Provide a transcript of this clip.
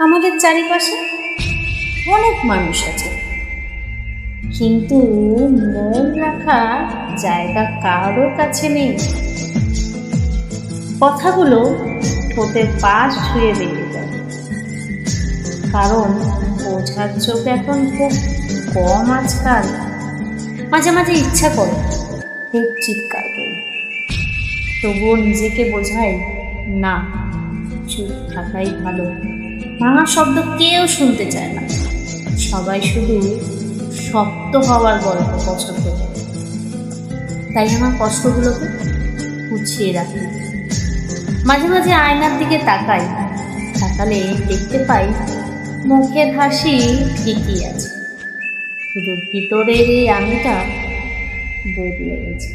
আমাদের চারিপাশে অনেক মানুষ আছে, কিন্তু মন রাখার জায়গা কারো কাছে নেই। কথাগুলো ঠোঁটের পাশ ছুঁয়ে বেরিয়ে যায়, কারণ বোঝার চোখ এখন খুব কম আজকাল। মাঝে মাঝে ইচ্ছা করে খুব চিৎকার করি, তবুও নিজেকে বোঝাই না, চুপ থাকাই ভালো। ভাঙা শব্দ কেউ শুনতে চায় না, সবাই শুধু শক্ত হওয়ার গল্প পছন্দ করে। তাই আমার কষ্টগুলোকে গুছিয়ে রাখি। মাঝে মাঝে আয়নার দিকে তাকালে দেখতে পাই মুখের হাসি ঠিকই আছে, শুধু ভিতরের এই আমিটা বদলে গেছে।